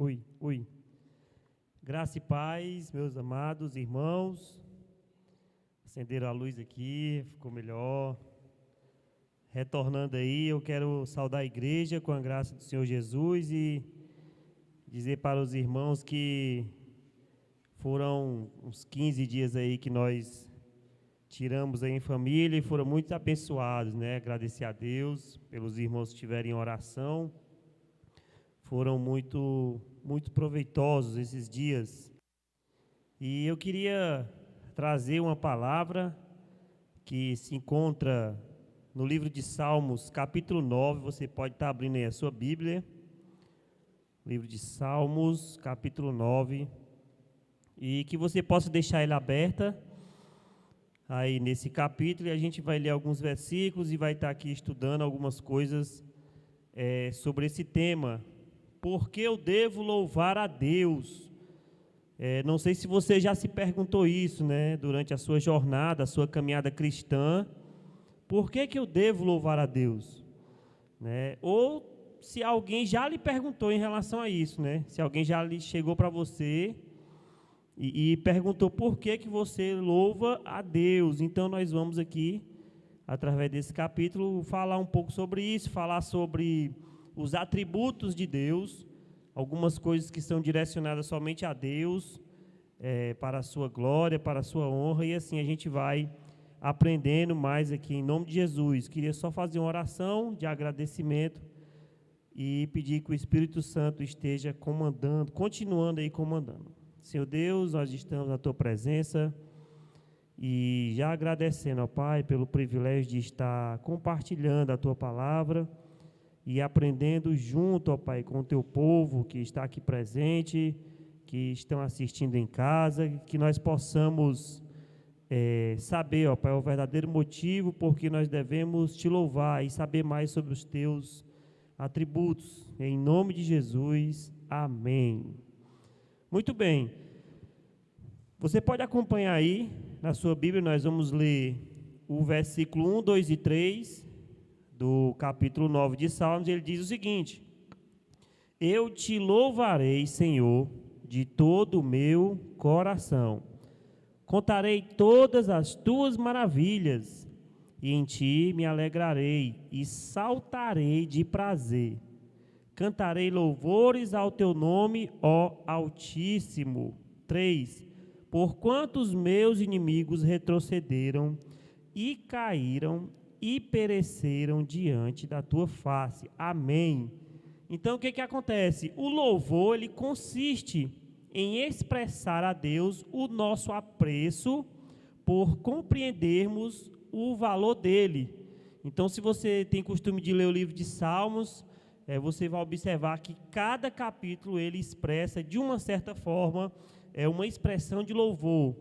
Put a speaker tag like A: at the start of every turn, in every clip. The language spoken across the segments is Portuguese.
A: Oi. Graça e paz, meus amados irmãos. Acenderam a luz aqui, ficou melhor. Retornando aí, eu quero saudar a igreja com a graça do Senhor Jesus e dizer para os irmãos que foram uns 15 dias aí que nós tiramos aí em família e foram muito abençoados, né? Agradecer a Deus pelos irmãos que estiverem em oração. Foram muito proveitosos esses dias. E eu queria trazer uma palavra que se encontra no livro de Salmos, capítulo 9. Você pode estar abrindo aí a sua Bíblia. Livro de Salmos, capítulo 9. E que você possa deixar ele aberta aí nesse capítulo. E a gente vai ler alguns versículos e vai estar aqui estudando algumas coisas sobre esse tema. Por que eu devo louvar a Deus? Não sei se você já se perguntou isso, né? Durante a sua jornada, a sua caminhada cristã. Por que eu devo louvar a Deus? Né? Ou se alguém já lhe perguntou em relação a isso, né? Se alguém já chegou para você e perguntou por que você louva a Deus. Então nós vamos aqui, através desse capítulo, falar um pouco sobre isso, falar sobre os atributos de Deus, algumas coisas que são direcionadas somente a Deus, para a sua glória, para a sua honra, e assim a gente vai aprendendo mais aqui em nome de Jesus. Queria só fazer uma oração de agradecimento e pedir que o Espírito Santo esteja comandando, continuando aí comandando. Senhor Deus, nós estamos na Tua presença e já agradecendo, ó Pai, pelo privilégio de estar compartilhando a Tua palavra e aprendendo junto, ó Pai, com o Teu povo que está aqui presente, que estão assistindo em casa, que nós possamos saber, ó Pai, o verdadeiro motivo por que nós devemos Te louvar e saber mais sobre os Teus atributos. Em nome de Jesus, amém. Muito bem. Você pode acompanhar aí na sua Bíblia, nós vamos ler o versículo 1, 2 e 3 do capítulo 9 de Salmos. Ele diz o seguinte: Eu te louvarei, Senhor, de todo o meu coração. Contarei todas as tuas maravilhas, e em ti me alegrarei e saltarei de prazer. Cantarei louvores ao teu nome, ó Altíssimo. 3. Porquanto os meus inimigos retrocederam e caíram e pereceram diante da tua face. Amém. Então o que acontece? O louvor, ele consiste em expressar a Deus o nosso apreço por compreendermos o valor dele. Então, se você tem costume de ler o livro de Salmos, você vai observar que cada capítulo ele expressa de uma certa forma uma expressão de louvor.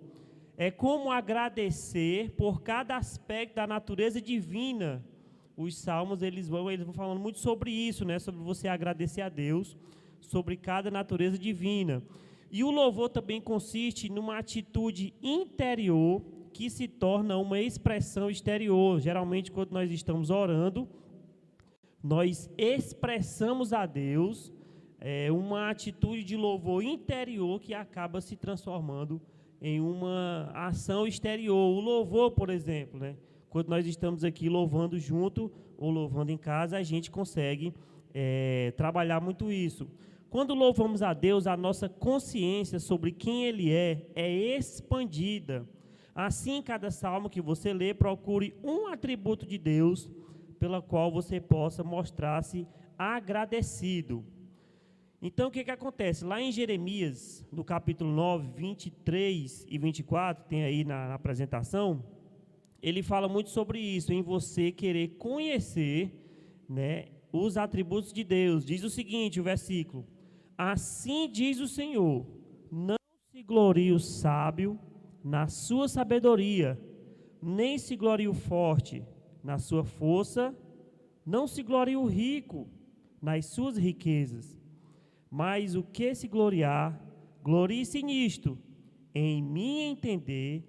A: É como agradecer por cada aspecto da natureza divina. Os salmos eles vão falando muito sobre isso, né? Sobre você agradecer a Deus, sobre cada natureza divina. E o louvor também consiste numa atitude interior que se torna uma expressão exterior. Geralmente, quando nós estamos orando, nós expressamos a Deus uma atitude de louvor interior que acaba se transformando em uma ação exterior. O louvor, por exemplo, né? Quando nós estamos aqui louvando junto ou louvando em casa, a gente consegue trabalhar muito isso. Quando louvamos a Deus, a nossa consciência sobre quem Ele é expandida. Assim, em cada salmo que você lê, procure um atributo de Deus pela qual você possa mostrar-se agradecido. Então, o que acontece? Lá em Jeremias, no capítulo 9, 23 e 24, tem aí na apresentação, ele fala muito sobre isso, em você querer conhecer, né, os atributos de Deus. Diz o seguinte, o versículo: Assim diz o Senhor, não se glorie o sábio na sua sabedoria, nem se glorie o forte na sua força, não se glorie o rico nas suas riquezas, mas o que se gloriar, glorie-se nisto, em me entender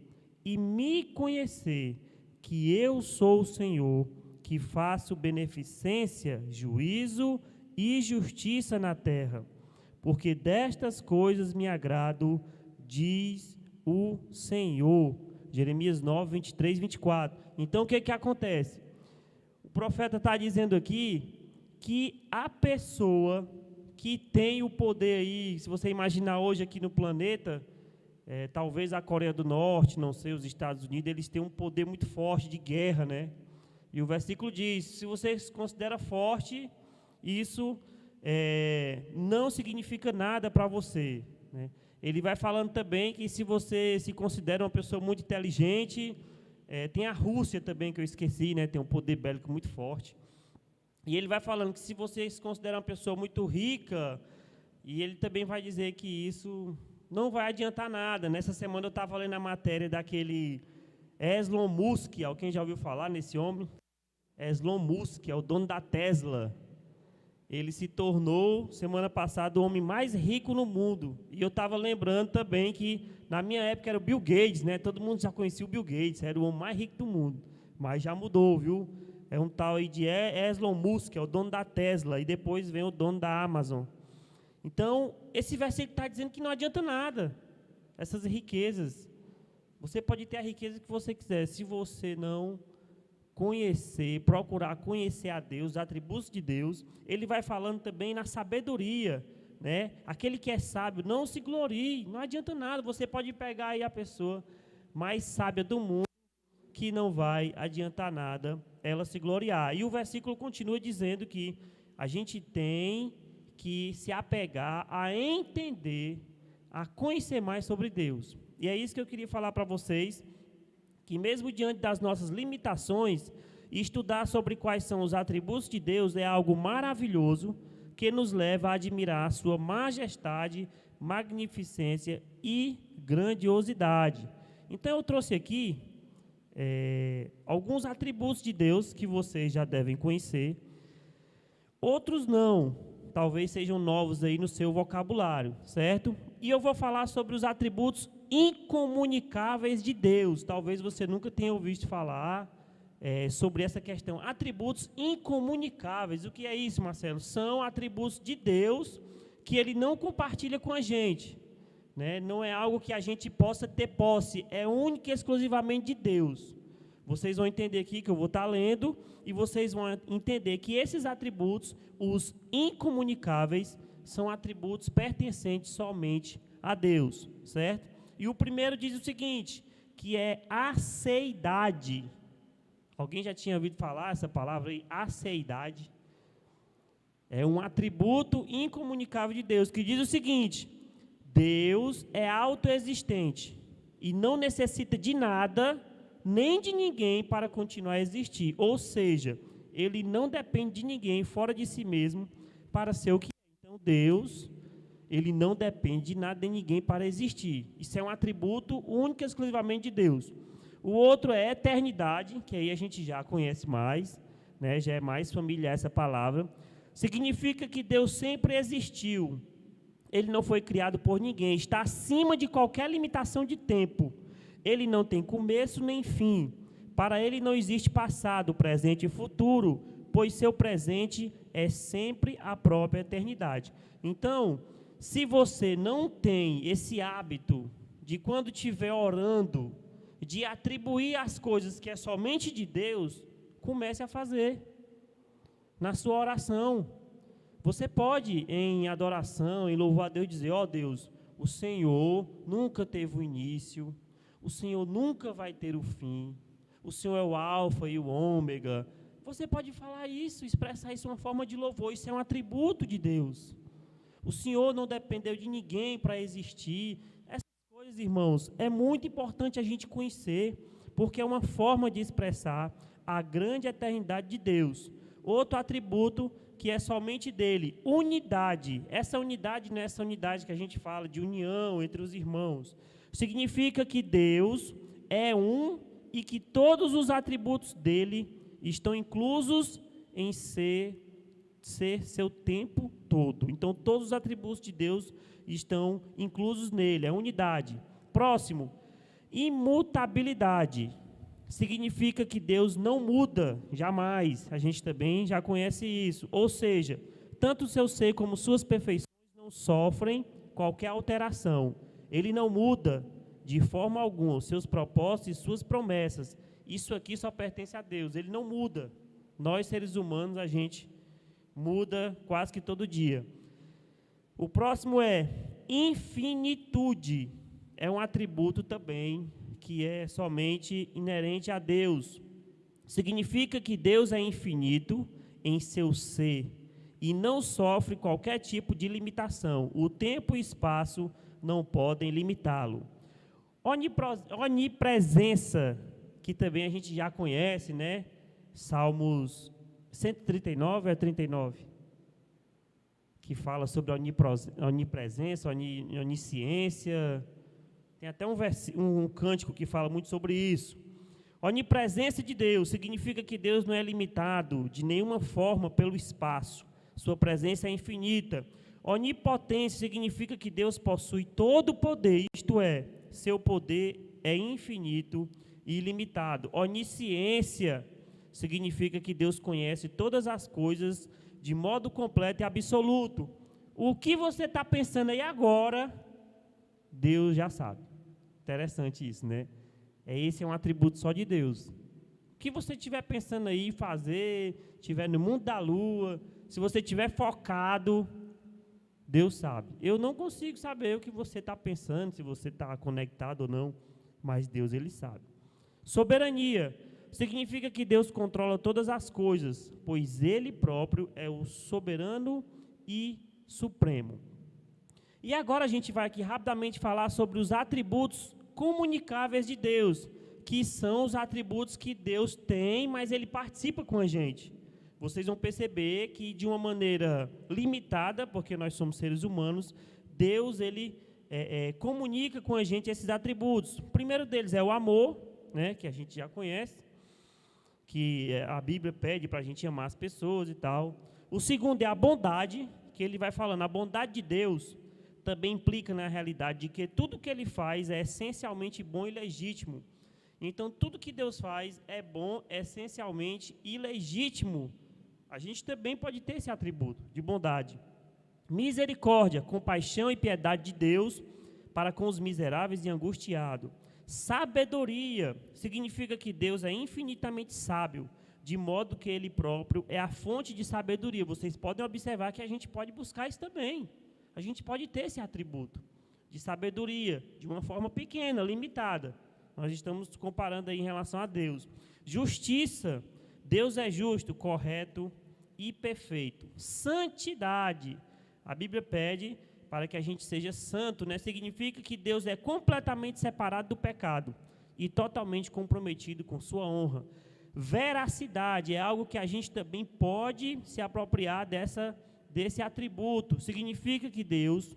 A: e me conhecer, que eu sou o Senhor, que faço beneficência, juízo e justiça na terra. porque destas coisas me agrado, diz o Senhor. Jeremias 9, 23, 24. Então, o que acontece? O profeta está dizendo aqui que a pessoa que tem o poder aí, se você imaginar hoje aqui no planeta, talvez a Coreia do Norte, não sei, os Estados Unidos, eles têm um poder muito forte de guerra, né? E o versículo diz, se você se considera forte, isso não significa nada para você, né? Ele vai falando também que se você se considera uma pessoa muito inteligente, tem a Rússia também, que eu esqueci, né? Tem um poder bélico muito forte. E ele vai falando que se você se considera uma pessoa muito rica, e ele também vai dizer que isso não vai adiantar nada. Nessa semana eu estava lendo a matéria daquele Elon Musk, alguém já ouviu falar nesse homem? Elon Musk, é o dono da Tesla. Ele se tornou, semana passada, o homem mais rico no mundo. E eu estava lembrando também que, na minha época, era o Bill Gates, né? Todo mundo já conhecia o Bill Gates, era o homem mais rico do mundo. Mas já mudou, viu? É um tal aí de Elon Musk, é o dono da Tesla, e depois vem o dono da Amazon. Então, esse versículo está dizendo que não adianta nada, essas riquezas. Você pode ter a riqueza que você quiser, se você não conhecer, procurar conhecer a Deus, os atributos de Deus. Ele vai falando também na sabedoria, né? Aquele que é sábio, não se glorie, não adianta nada. Você pode pegar aí a pessoa mais sábia do mundo, que não vai adiantar nada ela se gloriar. E o versículo continua dizendo que a gente tem que se apegar a entender, a conhecer mais sobre Deus. E é isso que eu queria falar para vocês, que mesmo diante das nossas limitações, estudar sobre quais são os atributos de Deus é algo maravilhoso, que nos leva a admirar a sua majestade, magnificência e grandiosidade. Então eu trouxe aqui alguns atributos de Deus que vocês já devem conhecer, outros não, talvez sejam novos aí no seu vocabulário, certo? E eu vou falar sobre os atributos incomunicáveis de Deus. Talvez você nunca tenha ouvido falar sobre essa questão. Atributos incomunicáveis. O que é isso, Marcelo? São atributos de Deus que Ele não compartilha com a gente, né? Não é algo que a gente possa ter posse, é único e exclusivamente de Deus. Vocês vão entender aqui que eu vou estar lendo e vocês vão entender que esses atributos, os incomunicáveis, são atributos pertencentes somente a Deus, certo? E o primeiro diz o seguinte, que é aceidade. Alguém já tinha ouvido falar essa palavra aí, aceidade? É um atributo incomunicável de Deus, que diz o seguinte: Deus é autoexistente e não necessita de nada, nem de ninguém para continuar a existir. Ou seja, Ele não depende de ninguém fora de si mesmo para ser o que é. Então, Deus, Ele não depende de nada nem ninguém para existir. Isso é um atributo único e exclusivamente de Deus. O outro é eternidade, que aí a gente já conhece mais, né? Já é mais familiar essa palavra. Significa que Deus sempre existiu. Ele não foi criado por ninguém, está acima de qualquer limitação de tempo. Ele não tem começo nem fim. Para Ele não existe passado, presente e futuro, pois seu presente é sempre a própria eternidade. Então, se você não tem esse hábito de quando estiver orando, de atribuir as coisas que é somente de Deus, comece a fazer na sua oração. Você pode, em adoração, em louvor a Deus, dizer: ó Deus, o Senhor nunca teve o início, o Senhor nunca vai ter o fim, o Senhor é o alfa e o ômega. Você pode falar isso, expressar isso de uma forma de louvor, isso é um atributo de Deus. O Senhor não dependeu de ninguém para existir. Essas coisas, irmãos, é muito importante a gente conhecer, porque é uma forma de expressar a grande eternidade de Deus. Outro atributo que é somente dele, unidade. Essa unidade não é essa unidade que a gente fala de união entre os irmãos. Significa que Deus é um e que todos os atributos dele estão inclusos em ser seu tempo todo. Então, todos os atributos de Deus estão inclusos nele, é unidade. Próximo, imutabilidade. Significa que Deus não muda, jamais. A gente também já conhece isso. Ou seja, tanto o seu ser como suas perfeições não não sofrem qualquer alteração. Ele não muda de forma alguma os seus propósitos e suas promessas. Isso aqui só pertence a Deus, ele não muda. Nós, seres humanos, a gente muda quase que todo dia. O próximo é infinitude. É um atributo também que é somente inerente a Deus. Significa que Deus é infinito em seu ser e não sofre qualquer tipo de limitação. O tempo e espaço não podem limitá-lo. Onipresença, que também a gente já conhece, né? Salmos 139 a 39, que fala sobre a onipresença, onisciência. Tem até um cântico que fala muito sobre isso. Onipresença de Deus significa que Deus não é limitado de nenhuma forma pelo espaço. Sua presença é infinita. Onipotência significa que Deus possui todo o poder, isto é, seu poder é infinito e ilimitado. Onisciência significa que Deus conhece todas as coisas de modo completo e absoluto. O que você está pensando aí agora, Deus já sabe. Interessante isso, né? Esse é um atributo só de Deus. O que você estiver pensando aí fazer, estiver no mundo da lua, se você estiver focado, Deus sabe. Eu não consigo saber o que você está pensando, se você está conectado ou não, mas Deus, Ele sabe. Soberania significa que Deus controla todas as coisas, pois Ele próprio é o soberano e supremo. E agora a gente vai aqui rapidamente falar sobre os atributos comunicáveis de Deus, que são os atributos que Deus tem, mas Ele participa com a gente. Vocês vão perceber que de uma maneira limitada, porque nós somos seres humanos, Deus, Ele comunica com a gente esses atributos. O primeiro deles é o amor, né, que a gente já conhece, que a Bíblia pede para a gente amar as pessoas e tal. O segundo é a bondade, que ele vai falando, a bondade de Deus também implica na realidade de que tudo que Ele faz é essencialmente bom e legítimo. Então, tudo que Deus faz é bom, essencialmente e legítimo. A gente também pode ter esse atributo de bondade. Misericórdia, compaixão e piedade de Deus para com os miseráveis e angustiados. Sabedoria significa que Deus é infinitamente sábio, de modo que Ele próprio é a fonte de sabedoria. Vocês podem observar que a gente pode buscar isso também. A gente pode ter esse atributo de sabedoria, de uma forma pequena, limitada. Nós estamos comparando aí em relação a Deus. Justiça, Deus é justo, correto e perfeito. Santidade, a Bíblia pede para que a gente seja santo, né? Significa que Deus é completamente separado do pecado e totalmente comprometido com sua honra. Veracidade é algo que a gente também pode se apropriar desse atributo. Significa que Deus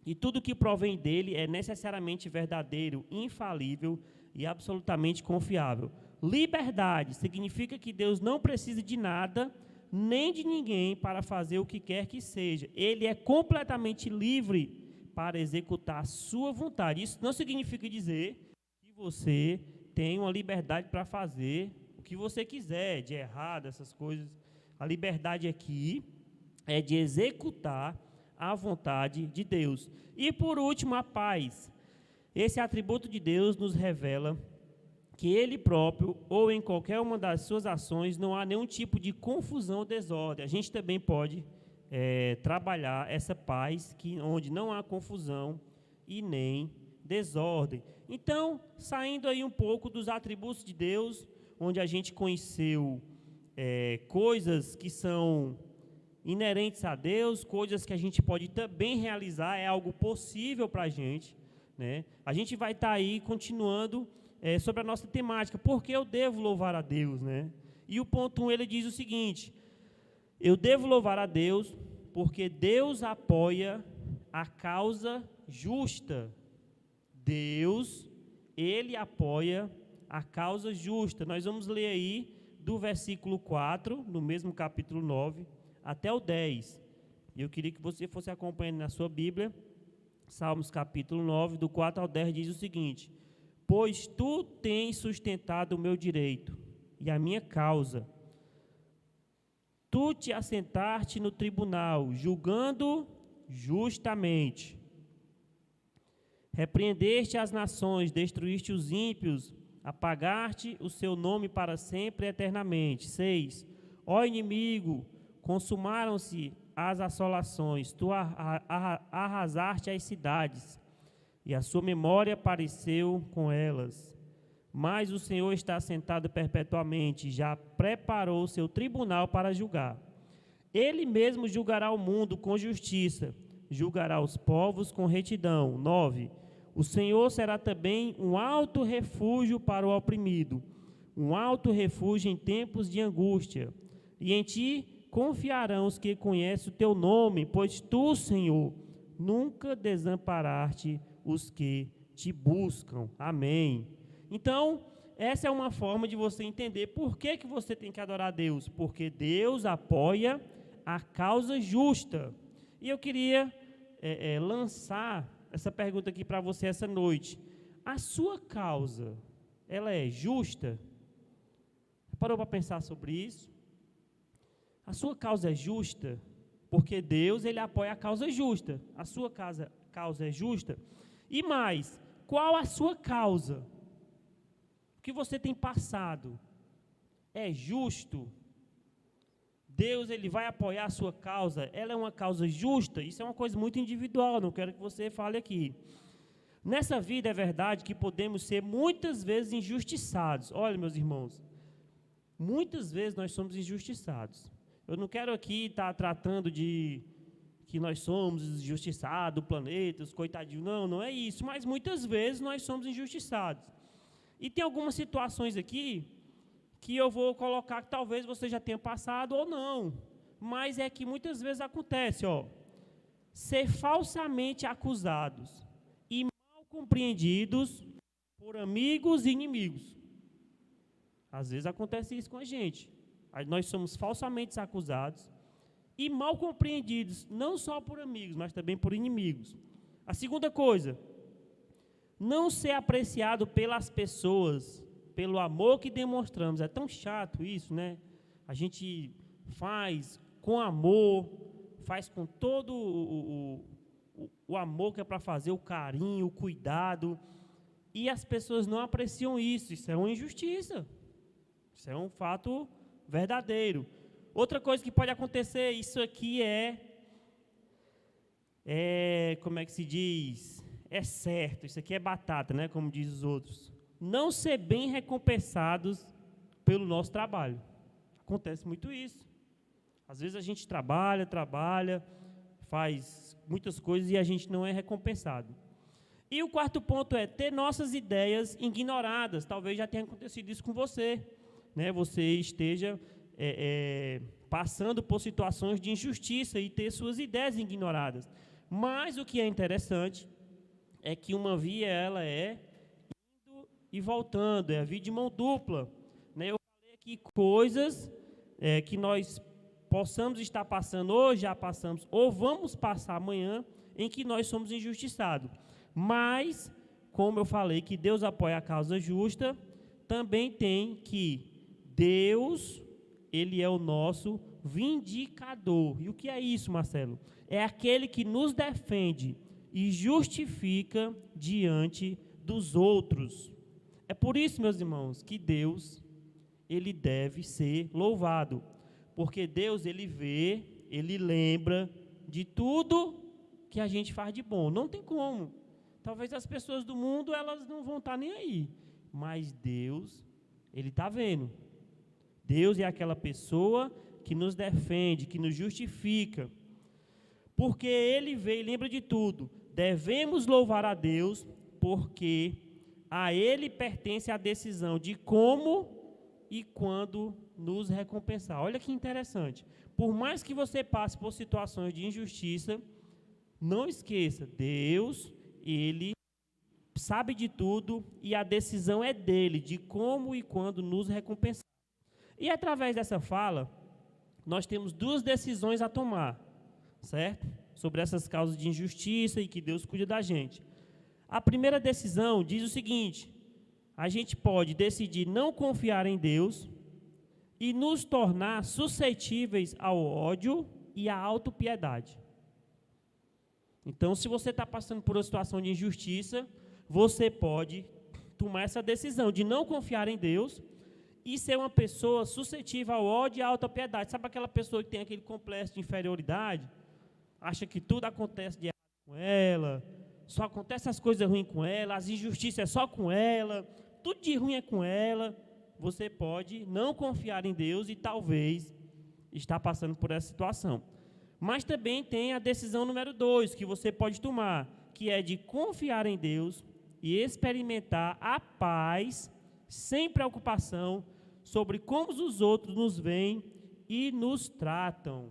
A: e tudo que provém dele é necessariamente verdadeiro, infalível e absolutamente confiável. Liberdade significa que Deus não precisa de nada, nem de ninguém para fazer o que quer que seja. Ele é completamente livre para executar a sua vontade. Isso não significa dizer que você tem uma liberdade para fazer o que você quiser, de errado, essas coisas. A liberdade aqui é de executar a vontade de Deus. E por último, a paz. Esse atributo de Deus nos revela que Ele próprio, ou em qualquer uma das suas ações, não há nenhum tipo de confusão ou desordem. A gente também pode trabalhar essa paz, onde não há confusão e nem desordem. Então, saindo aí um pouco dos atributos de Deus, onde a gente conheceu coisas que são inerentes a Deus, coisas que a gente pode também realizar, é algo possível para a gente, né? A gente vai estar aí continuando sobre a nossa temática, porque eu devo louvar a Deus, né? E o ponto 1, ele diz o seguinte: eu devo louvar a Deus porque Deus apoia a causa justa. Deus, Ele apoia a causa justa. Nós vamos ler aí do versículo 4, no mesmo capítulo 9, até o 10. E eu queria que você fosse acompanhando na sua Bíblia. Salmos capítulo 9, do 4 ao 10, diz o seguinte: pois tu tens sustentado o meu direito e a minha causa. Tu te assentaste no tribunal, julgando justamente. Repreendeste as nações, destruíste os ímpios, apagaste o seu nome para sempre e eternamente. 6. Ó inimigo, consumaram-se as assolações, tu arrasaste as cidades, e a sua memória pareceu com elas. Mas o Senhor está sentado perpetuamente, já preparou o seu tribunal para julgar. Ele mesmo julgará o mundo com justiça, julgará os povos com retidão. 9. O Senhor será também um alto refúgio para o oprimido, um alto refúgio em tempos de angústia. E em ti confiarão os que conhecem o teu nome, pois tu, Senhor, nunca desamparaste os que te buscam. Amém. Então, essa é uma forma de você entender por que você tem que adorar a Deus. Porque Deus apoia a causa justa. E eu queria lançar essa pergunta aqui para você essa noite. A sua causa, ela é justa? Parou para pensar sobre isso? A sua causa é justa? Porque Deus, ele apoia a causa justa. A sua causa é justa? E mais, qual a sua causa? O que você tem passado é justo? Deus, ele vai apoiar a sua causa? Ela é uma causa justa? Isso é uma coisa muito individual, não quero que você fale aqui. Nessa vida é verdade que podemos ser muitas vezes injustiçados. Olha, meus irmãos, muitas vezes nós somos injustiçados. Eu não quero aqui estar tratando de que nós somos injustiçados, planetas, coitadinho. Não, não é isso. Mas muitas vezes nós somos injustiçados. E tem algumas situações aqui que eu vou colocar que talvez você já tenha passado ou não. Mas é que muitas vezes acontece, ser falsamente acusados e mal compreendidos por amigos e inimigos. Às vezes acontece isso com a gente. Nós somos falsamente acusados e mal compreendidos, não só por amigos, mas também por inimigos. A segunda coisa, não ser apreciado pelas pessoas, pelo amor que demonstramos. É tão chato isso, né? A gente faz com amor, faz com todo o amor que é para fazer, o carinho, o cuidado, e as pessoas não apreciam isso. Isso é uma injustiça. Isso é um fato verdadeiro. Outra coisa que pode acontecer, isso aqui como é que se diz? É certo, isso aqui é batata, né? Como diz os outros. Não ser bem recompensados pelo nosso trabalho. Acontece muito isso. Às vezes a gente trabalha, faz muitas coisas e a gente não é recompensado. E o quarto ponto é ter nossas ideias ignoradas. Talvez já tenha acontecido isso com você, né? Você esteja passando por situações de injustiça e ter suas ideias ignoradas. Mas o que é interessante é que uma via, ela é indo e voltando, é a via de mão dupla, né? Eu falei aqui coisas que nós possamos estar passando hoje, já passamos, ou vamos passar amanhã, em que nós somos injustiçados. Mas, como eu falei que Deus apoia a causa justa, também tem que Deus, ele é o nosso vindicador. E o que é isso, Marcelo? É aquele que nos defende e justifica diante dos outros. É por isso, meus irmãos, que Deus, ele deve ser louvado. Porque Deus, ele vê, ele lembra de tudo que a gente faz de bom. Não tem como. Talvez as pessoas do mundo, elas não vão estar nem aí. Mas Deus, ele está vendo. Deus é aquela pessoa que nos defende, que nos justifica. Porque ele vê e lembra de tudo. Devemos louvar a Deus, porque a ele pertence a decisão de como e quando nos recompensar. Olha que interessante. Por mais que você passe por situações de injustiça, não esqueça, Deus, ele sabe de tudo e a decisão é dele, de como e quando nos recompensar. E através dessa fala, nós temos duas decisões a tomar, certo? Sobre essas causas de injustiça e que Deus cuida da gente. A primeira decisão diz o seguinte: a gente pode decidir não confiar em Deus e nos tornar suscetíveis ao ódio e à autopiedade. Então, se você está passando por uma situação de injustiça, você pode tomar essa decisão de não confiar em Deus e ser uma pessoa suscetível ao ódio e à autopiedade. Sabe aquela pessoa que tem aquele complexo de inferioridade? Acha que tudo acontece de errado com ela, só acontece as coisas ruins com ela, as injustiças é só com ela, tudo de ruim é com ela. Você pode não confiar em Deus e talvez estar passando por essa situação. Mas também tem a decisão número 2 que você pode tomar, que é de confiar em Deus e experimentar a paz sem preocupação sobre como os outros nos veem e nos tratam.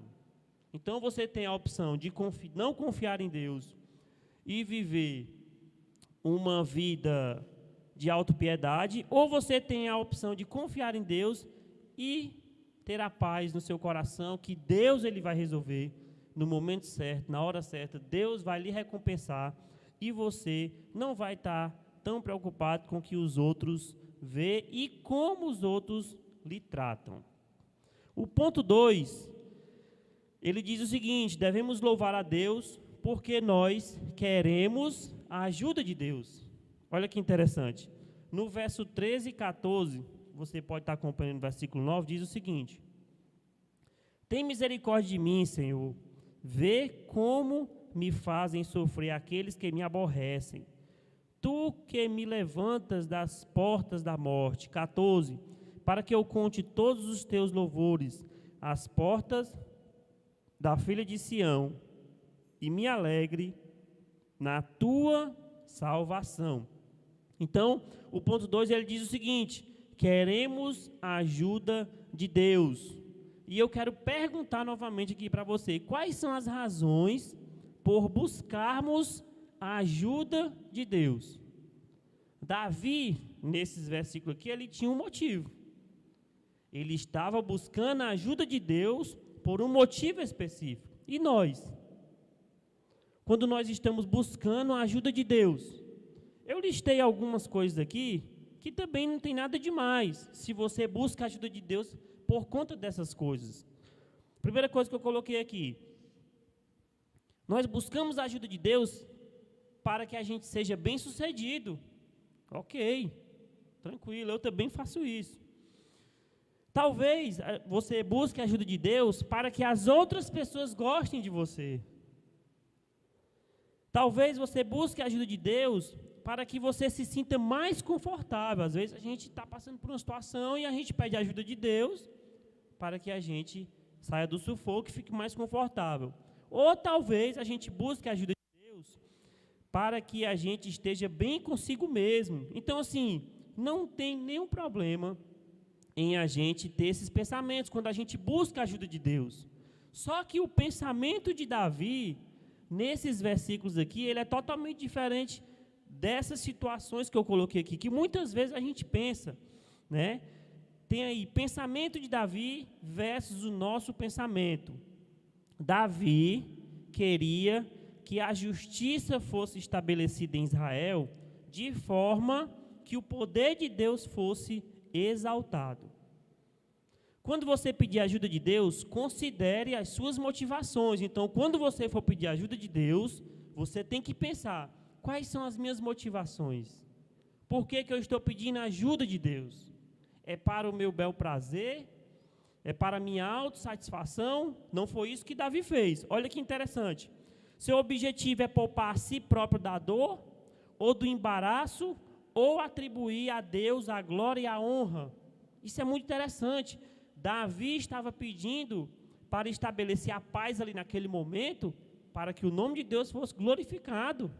A: Então você tem a opção de não confiar em Deus e viver uma vida de autopiedade, ou você tem a opção de confiar em Deus e ter a paz no seu coração, que Deus ele vai resolver no momento certo, na hora certa. Deus vai lhe recompensar e você não vai estar tão preocupado com o que os outros vê e como os outros lhe tratam. O ponto 2, ele diz o seguinte: devemos louvar a Deus porque nós queremos a ajuda de Deus. Olha que interessante. No verso 13 e 14, você pode estar acompanhando o versículo 9, diz o seguinte: tem misericórdia de mim, Senhor, vê como me fazem sofrer aqueles que me aborrecem. Tu que me levantas das portas da morte. 14. Para que eu conte todos os teus louvores, as portas da filha de Sião, e me alegre na tua salvação. Então, o ponto 2, ele diz o seguinte: queremos a ajuda de Deus. E eu quero perguntar novamente aqui para você, quais são as razões por buscarmos a ajuda de Deus? Davi, nesses versículos aqui, ele tinha um motivo. Ele estava buscando a ajuda de Deus por um motivo específico. E nós? Quando nós estamos buscando a ajuda de Deus? Eu listei algumas coisas aqui que também não tem nada demais, se você busca a ajuda de Deus por conta dessas coisas. Primeira coisa que eu coloquei aqui: nós buscamos a ajuda de Deus para que a gente seja bem-sucedido. Ok, tranquilo, eu também faço isso. Talvez você busque a ajuda de Deus para que as outras pessoas gostem de você. Talvez você busque a ajuda de Deus para que você se sinta mais confortável. Às vezes a gente está passando por uma situação e a gente pede a ajuda de Deus para que a gente saia do sufoco e fique mais confortável. Ou talvez a gente busque a ajuda de Deus para que a gente esteja bem consigo mesmo. Então, assim, não tem nenhum problema em a gente ter esses pensamentos quando a gente busca a ajuda de Deus. Só que o pensamento de Davi, nesses versículos aqui, ele é totalmente diferente dessas situações que eu coloquei aqui, que muitas vezes a gente pensa, né? Tem aí pensamento de Davi versus o nosso pensamento. Davi queria que a justiça fosse estabelecida em Israel de forma que o poder de Deus fosse exaltado. Quando você pedir a ajuda de Deus, considere as suas motivações. Então, quando você for pedir a ajuda de Deus, você tem que pensar: quais são as minhas motivações? Por que eu estou pedindo a ajuda de Deus? É para o meu bel prazer? É para a minha autossatisfação? Não foi isso que Davi fez. Olha que interessante. Seu objetivo é poupar a si próprio da dor, ou do embaraço, ou atribuir a Deus a glória e a honra. Isso é muito interessante. Davi estava pedindo para estabelecer a paz ali naquele momento, para que o nome de Deus fosse glorificado.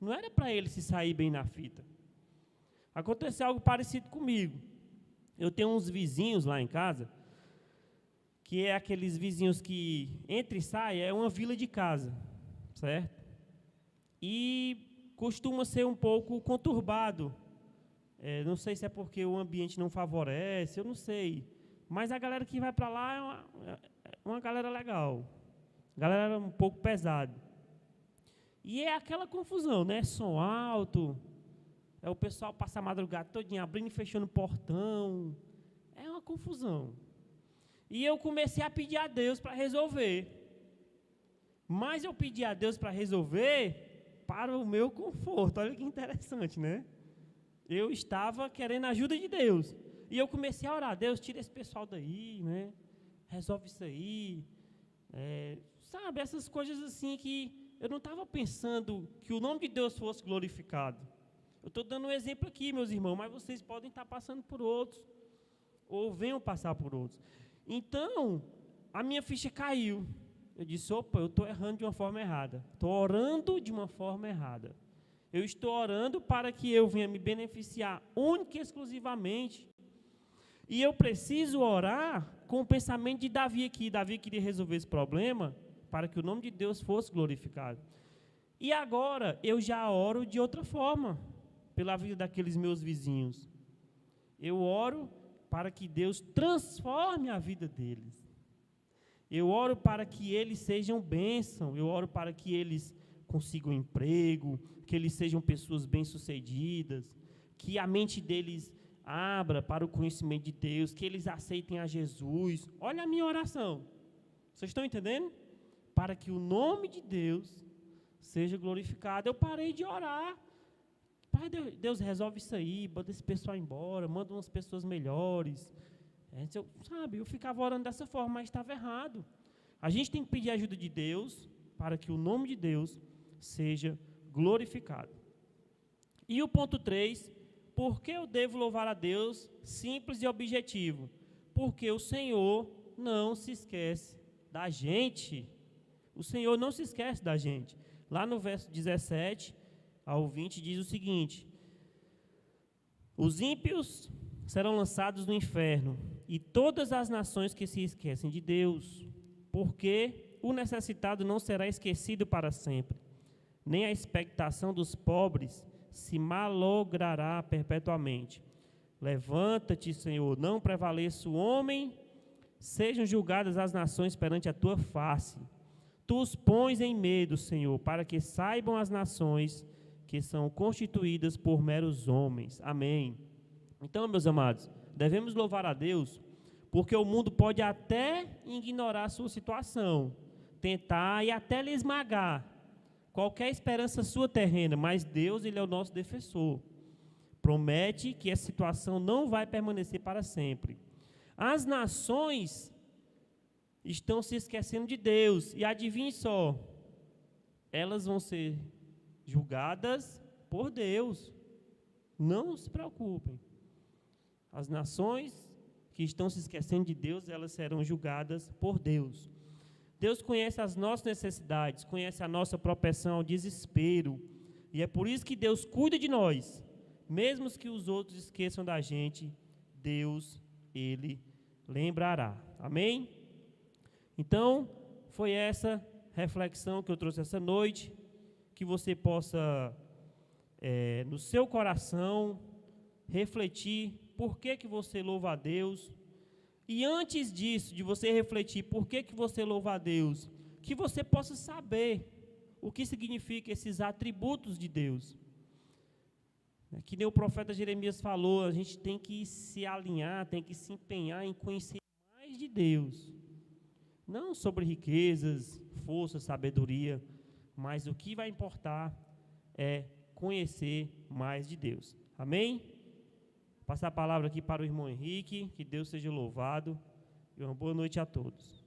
A: Não era para ele se sair bem na fita. Aconteceu algo parecido comigo. Eu tenho uns vizinhos lá em casa, que é aqueles vizinhos que entra e sai, é uma vila de casa, certo? E costuma ser um pouco conturbado. Não sei se é porque o ambiente não favorece, eu não sei. Mas a galera que vai para lá é uma galera legal. Galera um pouco pesada. E é aquela confusão, né? Som alto, o pessoal passa a madrugada todinha abrindo e fechando o portão. É uma confusão. E eu comecei a pedir a Deus para resolver. Mas eu pedi a Deus para resolver para o meu conforto. Olha que interessante, né? Eu estava querendo a ajuda de Deus. E eu comecei a orar: Deus, tira esse pessoal daí, né? Resolve isso aí. Sabe, essas coisas assim que eu não estava pensando que o nome de Deus fosse glorificado. Eu estou dando um exemplo aqui, meus irmãos, mas vocês podem estar passando por outros, ou venham passar por outros. Então, a minha ficha caiu. Eu disse: opa, eu estou errando de uma forma errada. Estou orando de uma forma errada. Eu estou orando para que eu venha me beneficiar única e exclusivamente. E eu preciso orar com o pensamento de Davi aqui. Davi queria resolver esse problema para que o nome de Deus fosse glorificado. E agora eu já oro de outra forma, pela vida daqueles meus vizinhos. Eu oro para que Deus transforme a vida deles. Eu oro para que eles sejam bênção. Eu oro para que eles consigam emprego, que eles sejam pessoas bem-sucedidas, que a mente deles abra para o conhecimento de Deus, que eles aceitem a Jesus. Olha a minha oração. Vocês estão entendendo? Para que o nome de Deus seja glorificado. Eu parei de orar. Pai, Deus, resolve isso aí, manda esse pessoal embora, manda umas pessoas melhores. Eu ficava orando dessa forma, mas estava errado. A gente tem que pedir a ajuda de Deus para que o nome de Deus seja glorificado. E o ponto 3, por que eu devo louvar a Deus? Simples e objetivo. Porque o Senhor não se esquece da gente. O Senhor não se esquece da gente. Lá no verso 17 ao 20 diz o seguinte: os ímpios serão lançados no inferno, e todas as nações que se esquecem de Deus, porque o necessitado não será esquecido para sempre, nem a expectação dos pobres se malogrará perpetuamente. Levanta-te, Senhor, não prevaleça o homem, sejam julgadas as nações perante a tua face. Tu os pões em medo, Senhor, para que saibam as nações que são constituídas por meros homens. Amém. Então, meus amados, devemos louvar a Deus, porque o mundo pode até ignorar a sua situação, tentar e até lhe esmagar qualquer esperança sua terrena, mas Deus, Ele é o nosso defensor. Promete que essa situação não vai permanecer para sempre. As nações estão se esquecendo de Deus, e adivinhe só, elas vão ser julgadas por Deus. Não se preocupem. As nações que estão se esquecendo de Deus, elas serão julgadas por Deus. Deus conhece as nossas necessidades, conhece a nossa propensão ao desespero, e é por isso que Deus cuida de nós. Mesmo que os outros esqueçam da gente, Deus, Ele lembrará. Amém? Então, foi essa reflexão que eu trouxe essa noite, que você possa, no seu coração, refletir por que você louva a Deus. E antes disso, de você refletir por que você louva a Deus, que você possa saber o que significa esses atributos de Deus. Que nem o profeta Jeremias falou, a gente tem que se alinhar, tem que se empenhar em conhecer mais de Deus. Não sobre riquezas, força, sabedoria, mas o que vai importar é conhecer mais de Deus. Amém? Passar a palavra aqui para o irmão Henrique, que Deus seja louvado, e uma boa noite a todos.